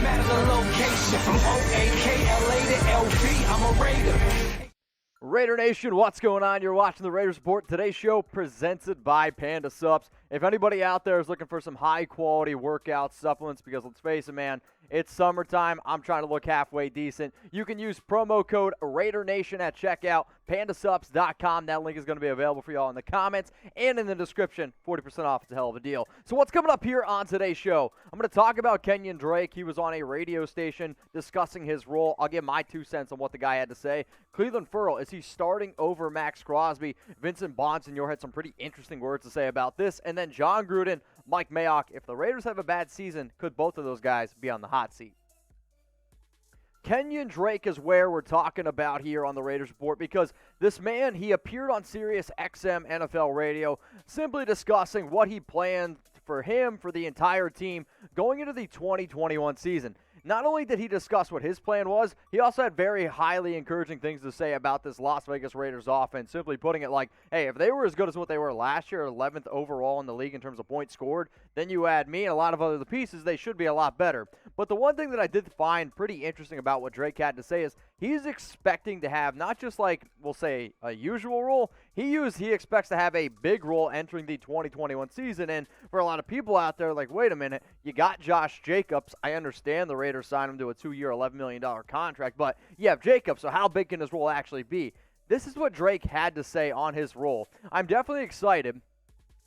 matter the location. From OAKLA to LV, I'm a Raider. Raider Nation, what's going on? You're watching the Raiders Report. Today's show presented by Panda Supps. If anybody out there is looking for some high-quality workout supplements, because let's face it, man, it's summertime. I'm trying to look halfway decent. You can use promo code RaiderNation at checkout, pandasupps.com. That link is going to be available for y'all in the comments and in the description. 40% off. It's a hell of a deal. So what's coming up here on today's show? I'm going to talk about Kenyan Drake. He was on a radio station discussing his role. I'll give my 2 cents on what the guy had to say. Clelin Ferrell, is he starting over Maxx Crosby? Vincent Bonsignor had some pretty interesting words to say about this. And then Jon Gruden, Mayock Mayock. If the Raiders have a bad season, could both of those guys be on the hot seat? Kenyan Drake is where we're talking about here on the Raiders Report, because this man, he appeared on Sirius XM NFL radio simply discussing what he planned for him, for the entire team, going into the 2021 season. Not only did he discuss what his plan was, he also had very highly encouraging things to say about this Las Vegas Raiders offense, simply putting it like, hey, if they were as good as what they were last year, 11th overall in the league in terms of points scored, then you add me and a lot of other pieces, they should be a lot better. But the one thing that I did find pretty interesting about what Drake had to say is he's expecting to have not just like, we'll say, a usual role. He expects to have a big role entering the 2021 season. And for a lot of people out there, like, wait a minute, you got Josh Jacobs. I understand the Raiders signed him to a 2-year, $11 million contract, but you have Jacobs, so how big can his role actually be? This is what Drake had to say on his role. I'm definitely excited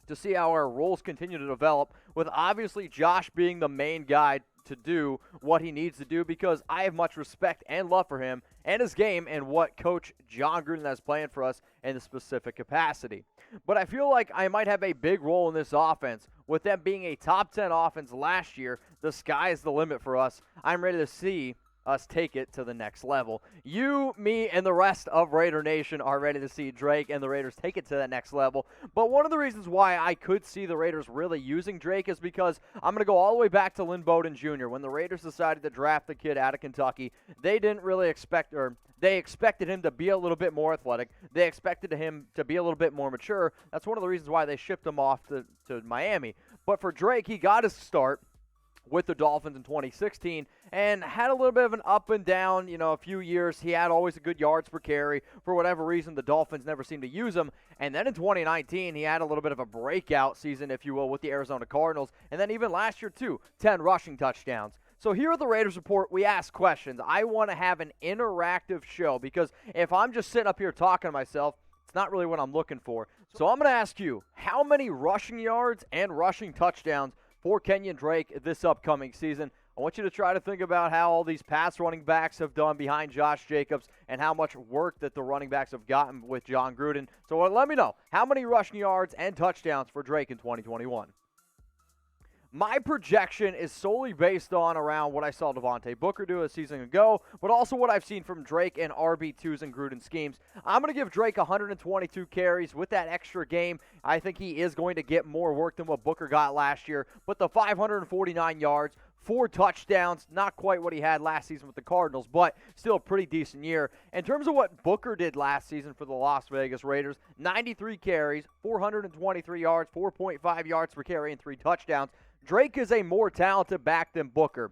to see how our roles continue to develop, with obviously Josh being the main guy to do what he needs to do, because I have much respect and love for him and his game and what Coach Jon Gruden has planned for us in a specific capacity. But I feel like I might have a big role in this offense. With them being a top 10 offense last year, the sky is the limit for us. I'm ready to see us take it to the next level. You, me, and the rest of Raider Nation are ready to see Drake and the Raiders take it to that next level. But one of the reasons why I could see the Raiders really using Drake is because I'm going to go all the way back to Lynn Bowden Jr. When the Raiders decided to draft the kid out of Kentucky, they didn't really expect, or they expected him to be a little bit more athletic. They expected him to be a little bit more mature. That's one of the reasons why they shipped him off to Miami. But for Drake, he got his start with the Dolphins in 2016 and had a little bit of an up and down, a few years. He had always a good yards per carry. For whatever reason, the Dolphins never seemed to use him. And then in 2019, he had a little bit of a breakout season, if you will, with the Arizona Cardinals. And then even last year, too, 10 rushing touchdowns. So here at the Raiders Report, we ask questions. I want to have an interactive show, because if I'm just sitting up here talking to myself, it's not really what I'm looking for. So I'm going to ask you, how many rushing yards and rushing touchdowns for Kenyan Drake this upcoming season? I want you to try to think about how all these pass running backs have done behind Josh Jacobs and how much work that the running backs have gotten with Jon Gruden. So let me know, how many rushing yards and touchdowns for Drake in 2021? My projection is solely based on around what I saw Devontae Booker do a season ago, but also what I've seen from Drake and RB2s and Gruden schemes. I'm going to give Drake 122 carries with that extra game. I think he is going to get more work than what Booker got last year, but the 549 yards, 4 touchdowns, not quite what he had last season with the Cardinals, but still a pretty decent year. In terms of what Booker did last season for the Las Vegas Raiders, 93 carries, 423 yards, 4.5 yards per carry, and 3 touchdowns. Drake is a more talented back than Booker,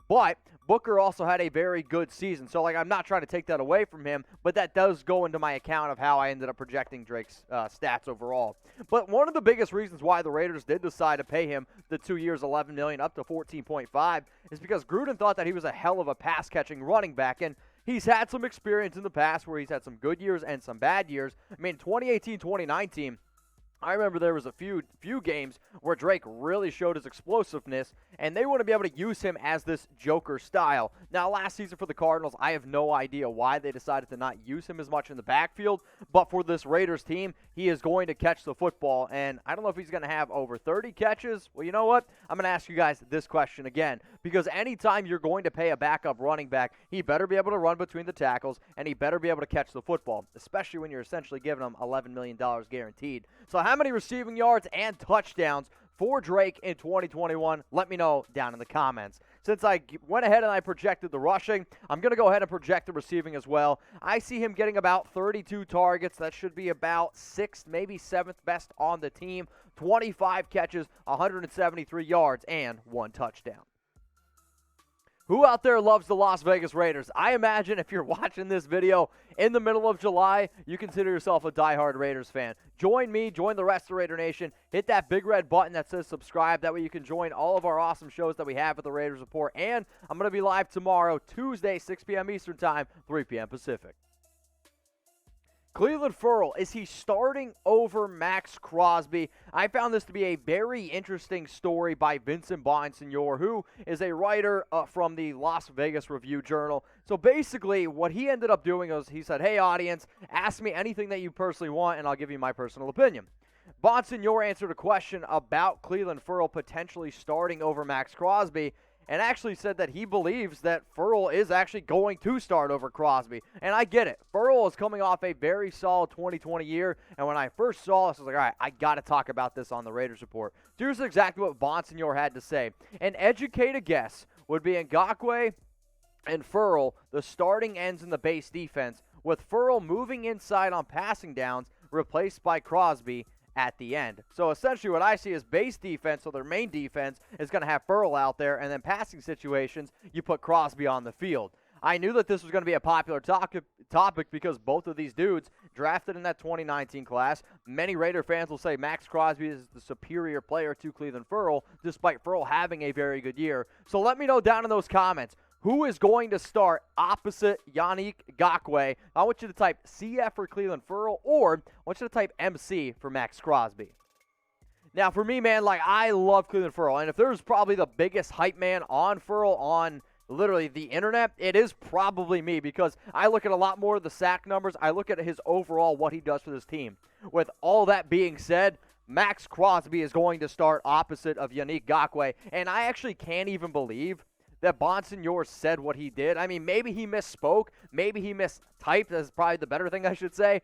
but Booker also had a very good season. So, I'm not trying to take that away from him, but that does go into my account of how I ended up projecting Drake's stats overall. But one of the biggest reasons why the Raiders did decide to pay him the 2 years, $11 million up to $14.5 is because Gruden thought that he was a hell of a pass-catching running back, and he's had some experience in the past where he's had some good years and some bad years. 2018, 2019, I remember there was a few games where Drake really showed his explosiveness, and they want to be able to use him as this Joker style. Now, last season for the Cardinals, I have no idea why they decided to not use him as much in the backfield, but for this Raiders team, he is going to catch the football, and I don't know if he's going to have over 30 catches. Well, you know what? I'm going to ask you guys this question again, because anytime you're going to pay a backup running back, he better be able to run between the tackles, and he better be able to catch the football, especially when you're essentially giving him $11 million guaranteed. So how many receiving yards and touchdowns for Drake in 2021? Let me know down in the comments. Since I went ahead and I projected the rushing, I'm going to go ahead and project the receiving as well. I see him getting about 32 targets. That should be about 6th, maybe 7th best on the team. 25 catches, 173 yards, and 1 touchdown. Who out there loves the Las Vegas Raiders? I imagine if you're watching this video in the middle of July, you consider yourself a diehard Raiders fan. Join me, join the rest of Raider Nation. Hit that big red button that says subscribe. That way you can join all of our awesome shows that we have at the Raiders Report. And I'm going to be live tomorrow, Tuesday, 6 p.m. Eastern Time, 3 p.m. Pacific. Clelin Ferrell, is he starting over Maxx Crosby? I found this to be a very interesting story by Vincent Bonsignor, who is a writer from the Las Vegas Review-Journal. So basically, what he ended up doing was he said, hey, audience, ask me anything that you personally want, and I'll give you my personal opinion. Bonsignor answered a question about Clelin Ferrell potentially starting over Maxx Crosby, and actually said that he believes that Ferrell is actually going to start over Crosby. And I get it. Ferrell is coming off a very solid 2020 year, and when I first saw this, I was like, all right, I got to talk about this on the Raiders Report. So here's exactly what Bonsignor had to say. An educated guess would be Ngakoue and Ferrell, the starting ends in the base defense, with Ferrell moving inside on passing downs, replaced by Crosby at the end. So essentially what I see is base defense, so their main defense is going to have Ferrell out there, and then passing situations, you put Crosby on the field. I knew that this was going to be a popular topic because both of these dudes drafted in that 2019 class. Many Raider fans will say Maxx Crosby is the superior player to Clelin Ferrell, despite Ferrell having a very good year. So let me know down in those comments, who is going to start opposite Yannick Ngakoue? I want you to type CF for Clelin Ferrell, or I want you to type MC for Maxx Crosby. Now, for me, man, I love Clelin Ferrell, and if there's probably the biggest hype man on Ferrell on literally the internet, it is probably me, because I look at a lot more of the sack numbers. I look at his overall, what he does for this team. With all that being said, Maxx Crosby is going to start opposite of Yannick Ngakoue, and I actually can't even believe that Bonsignor said what he did. I mean, maybe he misspoke. Maybe he mistyped. That's probably the better thing I should say.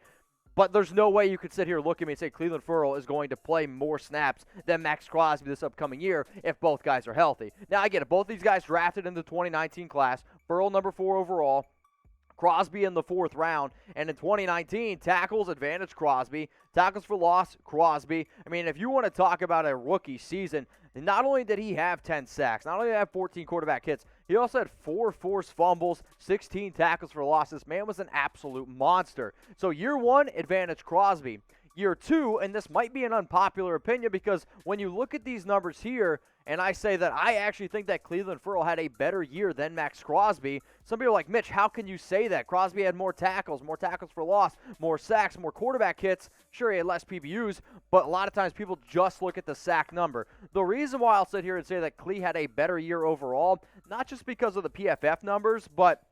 But there's no way you could sit here, look at me, and say Clelin Ferrell is going to play more snaps than Maxx Crosby this upcoming year if both guys are healthy. Now, I get it. Both these guys drafted in the 2019 class. Ferrell, number 4 overall. Crosby in the 4th round. And in 2019, tackles, advantage Crosby. Tackles for loss, Crosby. I mean, if you want to talk about a rookie season, not only did he have 10 sacks, not only did he have 14 quarterback hits, he also had 4 forced fumbles, 16 tackles for loss. This man was an absolute monster. So year 1, advantage Crosby. Year 2, and this might be an unpopular opinion because when you look at these numbers here, and I say that I actually think that Clelin Ferrell had a better year than Maxx Crosby, some people are like, Mitch, how can you say that? Crosby had more tackles for loss, more sacks, more quarterback hits. Sure, he had less PBUs, but a lot of times people just look at the sack number. The reason why I'll sit here and say that Cle had a better year overall, not just because of the PFF numbers, but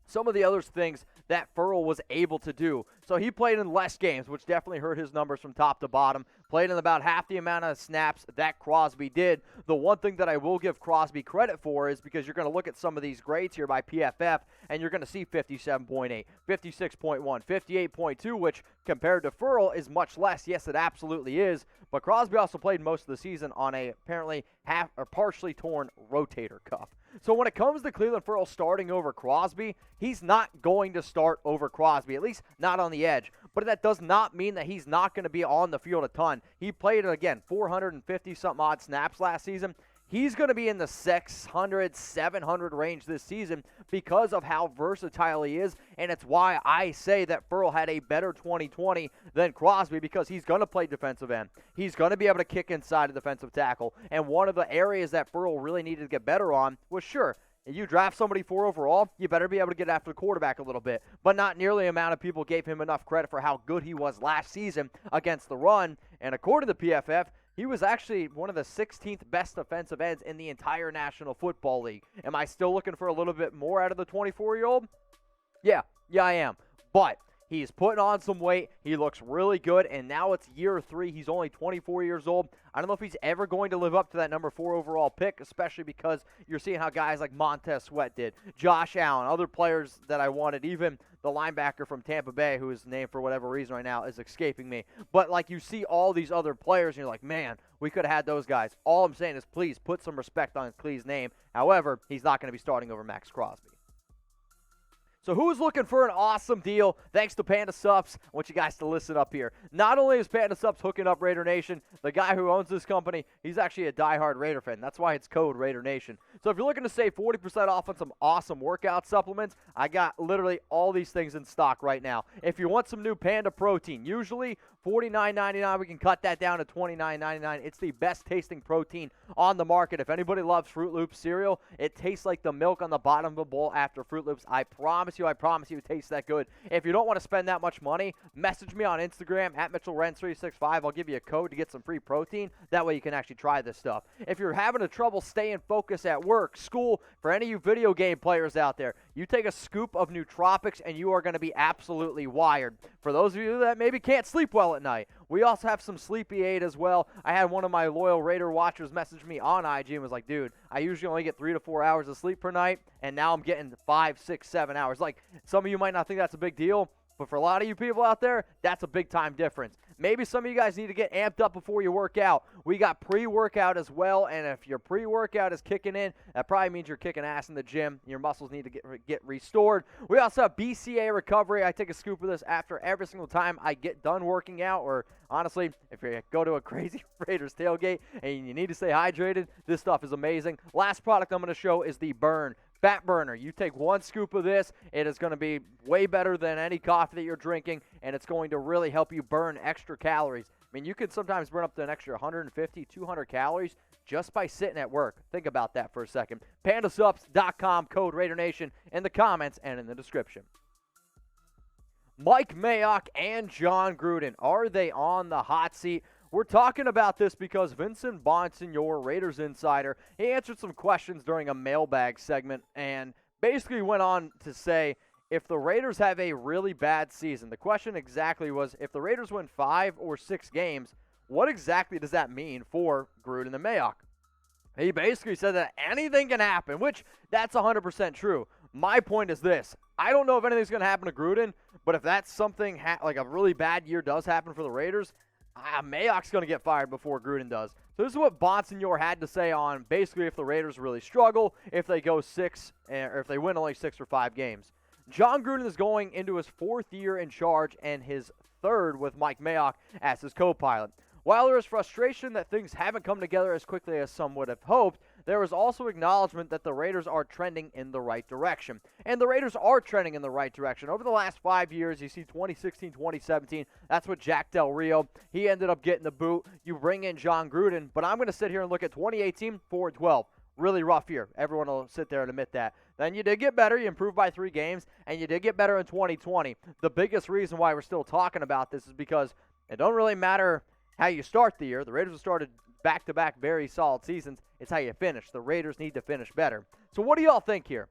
some of the other things that Ferrell was able to do. So he played in less games, which definitely hurt his numbers from top to bottom. Played in about half the amount of snaps that Crosby did. The one thing that I will give Crosby credit for is because you're going to look at some of these grades here by PFF, and you're going to see 57.8, 56.1, 58.2, which compared to Ferrell is much less. Yes, it absolutely is. But Crosby also played most of the season on a apparently half or partially torn rotator cuff. So when it comes to Clelin Ferrell starting over Crosby, he's not going to start over Crosby, at least not on the edge. But that does not mean that he's not going to be on the field a ton. He played, again, 450-something odd snaps last season. He's going to be in the 600, 700 range this season because of how versatile he is, and it's why I say that Ferrell had a better 2020 than Crosby because he's going to play defensive end. He's going to be able to kick inside a defensive tackle, and one of the areas that Ferrell really needed to get better on was, sure, if you draft somebody 4 overall, you better be able to get after the quarterback a little bit, but not nearly the amount of people gave him enough credit for how good he was last season against the run, and according to PFF, he was actually one of the 16th best defensive ends in the entire National Football League. Am I still looking for a little bit more out of the 24-year-old? Yeah, I am. But he's putting on some weight. He looks really good, and now it's year 3. He's only 24 years old. I don't know if he's ever going to live up to that number 4 overall pick, especially because you're seeing how guys like Montez Sweat did, Josh Allen, other players that I wanted, even the linebacker from Tampa Bay, who is named for whatever reason right now, is escaping me. But, you see all these other players, and you're like, man, we could have had those guys. All I'm saying is please put some respect on Cle's name. However, he's not going to be starting over Maxx Crosby. So who's looking for an awesome deal? Thanks to Panda Supps. I want you guys to listen up here. Not only is Panda Supps hooking up Raider Nation, the guy who owns this company, he's actually a diehard Raider fan. That's why it's code Raider Nation. So if you're looking to save 40% off on some awesome workout supplements, I got literally all these things in stock right now. If you want some new Panda protein, usually $49.99, we can cut that down to $29.99. It's the best tasting protein on the market. If anybody loves Fruit Loops cereal, it tastes like the milk on the bottom of a bowl after Fruit Loops. I promise you, it tastes that good. If you don't want to spend that much money, message me on Instagram at Mitchell Renz 365. I'll give you a code to get some free protein. That way you can actually try this stuff. If you're having a trouble staying focused at work, school, for any of you video game players out there, you take a scoop of nootropics and you are going to be absolutely wired. For those of you that maybe can't sleep well at night, we also have some Sleepy Aid as well. I had one of my loyal Raider watchers message me on IG and was like, dude, I usually only get 3 to 4 hours of sleep per night, and now I'm getting 5, 6, 7 hours. Like, some of you might not think that's a big deal, but for a lot of you people out there, that's a big time difference. Maybe some of you guys need to get amped up before you work out. We got pre-workout as well, and if your pre-workout is kicking in, that probably means you're kicking ass in the gym. Your muscles need to get restored. We also have BCA Recovery. I take a scoop of this after every single time I get done working out, or honestly, if you go to a crazy Raiders tailgate and you need to stay hydrated, this stuff is amazing. Last product I'm going to show is the Burn Fat Burner. You take 1 scoop of this, it is going to be way better than any coffee that you're drinking, and it's going to really help you burn extra calories. I mean, you could sometimes burn up to an extra 150, 200 calories just by sitting at work. Think about that for a second. PandaSupps.com, code RaiderNation, in the comments and in the description. Mike Mayock and Jon Gruden, are they on the hot seat? We're talking about this because Vincent Bonsignore, Raiders insider, he answered some questions during a mailbag segment and basically went on to say, if the Raiders have a really bad season, the question exactly was, if the Raiders win 5 or 6 games, what exactly does that mean for Gruden and Mayock? He basically said that anything can happen, which that's 100% true. My point is this. I don't know if anything's going to happen to Gruden, but if that's something like a really bad year does happen for the Raiders, Mayock's going to get fired before Gruden does. So this is what Bonsignore had to say on basically if the Raiders really struggle, if they go 6, or if they win only 6 or 5 games. Jon Gruden is going into his 4th year in charge and his 3rd with Mike Mayock as his co-pilot. While there is frustration that things haven't come together as quickly as some would have hoped, there is also acknowledgement that the Raiders are trending in the right direction. And the Raiders are trending in the right direction. Over the last 5 years, you see 2016, 2017, that's what Jack Del Rio, he ended up getting the boot. You bring in Jon Gruden, but I'm going to sit here and look at 2018, 4-12. Really rough year. Everyone will sit there and admit that. Then you did get better. You improved by 3 games, and you did get better in 2020. The biggest reason why we're still talking about this is because it don't really matter how you start the year. The Raiders have started back-to-back very solid seasons. It's how you finish. The Raiders need to finish better. So what do y'all think here?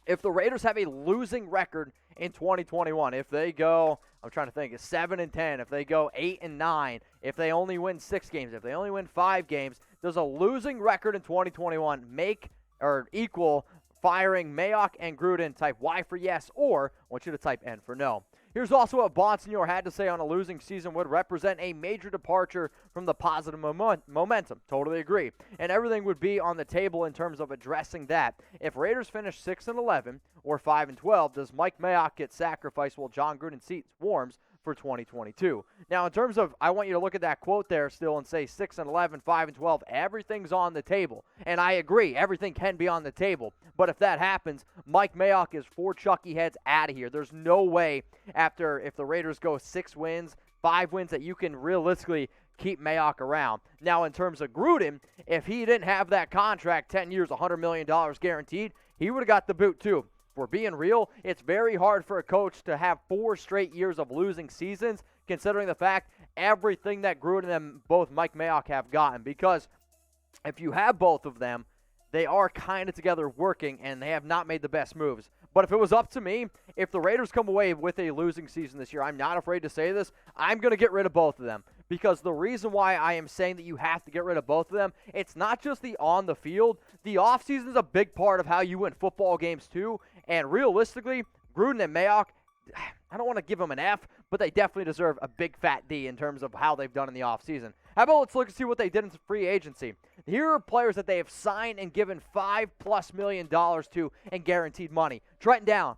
If the Raiders have a losing record in 2021, if they go, I'm trying to think, 7-10, if they go 8-9, if they only win 6 games, if they only win 5 games, does a losing record in 2021 make or equal firing Mayock and Gruden? Type Y for yes, or I want you to type N for no. Here's also what Bonsignore had to say on a losing season would represent a major departure from the positive momentum. Totally agree. And everything would be on the table in terms of addressing that. If Raiders finish 6-11 or 5-12, does Mike Mayock get sacrificed while Jon Gruden seats warms for 2022? Now, in terms of, I want you to look at that quote there still and say 6-11, 5-12, everything's on the table. And I agree, everything can be on the table. But if that happens, Mike Mayock is 4 Chucky heads out of here. There's no way if the Raiders go 6 wins, 5 wins, that you can realistically keep Mayock around. Now, in terms of Gruden, if he didn't have that contract, 10 years, $100 million guaranteed, he would have got the boot too. If we're being real, it's very hard for a coach to have 4 straight years of losing seasons, considering the fact everything that Gruden and both Mike Mayock have gotten. Because if you have both of them, they are kind of together working, and they have not made the best moves. But if it was up to me, if the Raiders come away with a losing season this year, I'm not afraid to say this, I'm going to get rid of both of them. Because the reason why I am saying that you have to get rid of both of them, it's not just the on the field. The offseason is a big part of how you win football games too. And realistically, Gruden and Mayock, I don't want to give them an F, but they definitely deserve a big fat D in terms of how they've done in the offseason. How about let's look and see what they did in free agency. Here are players that they have signed and given $5+ million to and guaranteed money. Trent Brown,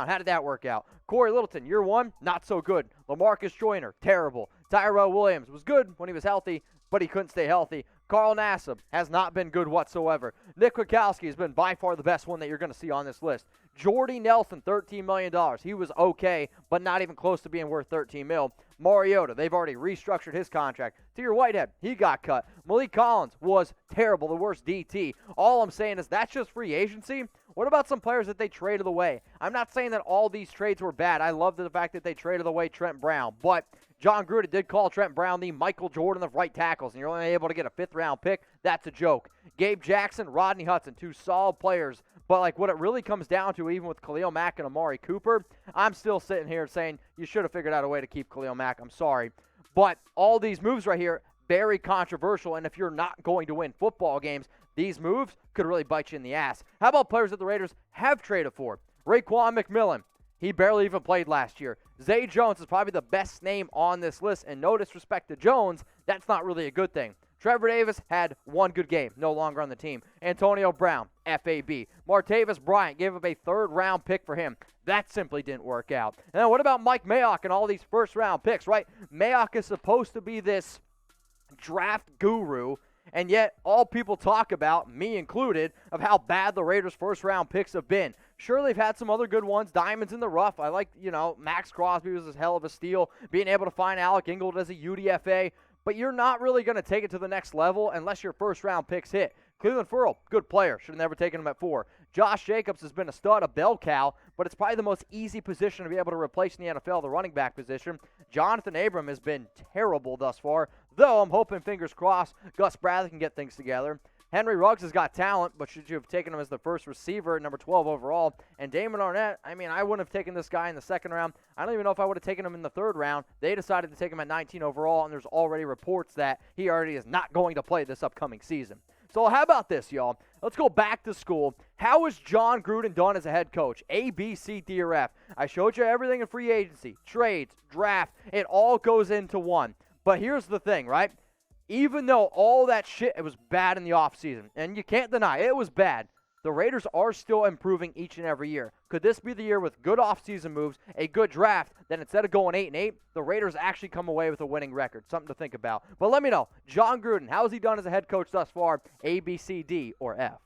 how did that work out? Corey Littleton, year one, not so good. LaMarcus Joyner, terrible. Tyrell Williams was good when he was healthy, but he couldn't stay healthy. Carl Nassib has not been good whatsoever. Nick Kwiatkowski has been by far the best one that you're going to see on this list. Jordy Nelson, $13 million. He was okay, but not even close to being worth $13 million. Mariota, they've already restructured his contract. T.R. Whitehead, he got cut. Malik Collins was terrible, the worst DT. All I'm saying is that's just free agency. What about some players that they traded away? I'm not saying that all these trades were bad. I love the fact that they traded away Trent Brown, but Jon Gruden did call Trent Brown the Michael Jordan of right tackles, and you're only able to get a 5th-round pick. That's a joke. Gabe Jackson, Rodney Hudson, 2 solid players, but like what it really comes down to, even with Khalil Mack and Amari Cooper, I'm still sitting here saying you should have figured out a way to keep Khalil Mack. I'm sorry. But all these moves right here, very controversial, and if you're not going to win football games, these moves could really bite you in the ass. How about players that the Raiders have traded for? Raekwon McMillan. He barely even played last year. Zay Jones is probably the best name on this list, and no disrespect to Jones, that's not really a good thing. Trevor Davis had 1 good game, no longer on the team. Antonio Brown, FAB. Martavis Bryant gave up a 3rd-round pick for him. That simply didn't work out. And then what about Mike Mayock and all these 1st-round picks, right? Mayock is supposed to be this draft guru, and yet all people talk about, me included, of how bad the Raiders' 1st-round picks have been. Sure, they've had some other good ones, diamonds in the rough. I like, Maxx Crosby was a hell of a steal, being able to find Alec Ingold as a UDFA, but you're not really going to take it to the next level unless your 1st-round picks hit. Clelin Ferrell, good player. Should have never taken him at 4. Josh Jacobs has been a stud, a bell cow, but it's probably the most easy position to be able to replace in the NFL, the running back position. Jonathan Abram has been terrible thus far, though I'm hoping, fingers crossed, Gus Bradley can get things together. Henry Ruggs has got talent, but should you have taken him as the 1st receiver, number 12 overall? And Damon Arnett, I wouldn't have taken this guy in the 2nd round. I don't even know if I would have taken him in the 3rd round. They decided to take him at 19 overall, and there's already reports that he already is not going to play this upcoming season. So how about this, y'all? Let's go back to school. How is Jon Gruden done as a head coach? A, B, C, D, or F? I showed you everything in free agency, trades, draft. It all goes into one. But here's the thing, right? Even though all that shit, it was bad in the offseason, and you can't deny it was bad, the Raiders are still improving each and every year. Could this be the year with good offseason moves, a good draft, then instead of going 8-8, the Raiders actually come away with a winning record? Something to think about. But let me know, Jon Gruden, how has he done as a head coach thus far? A, B, C, D, or F?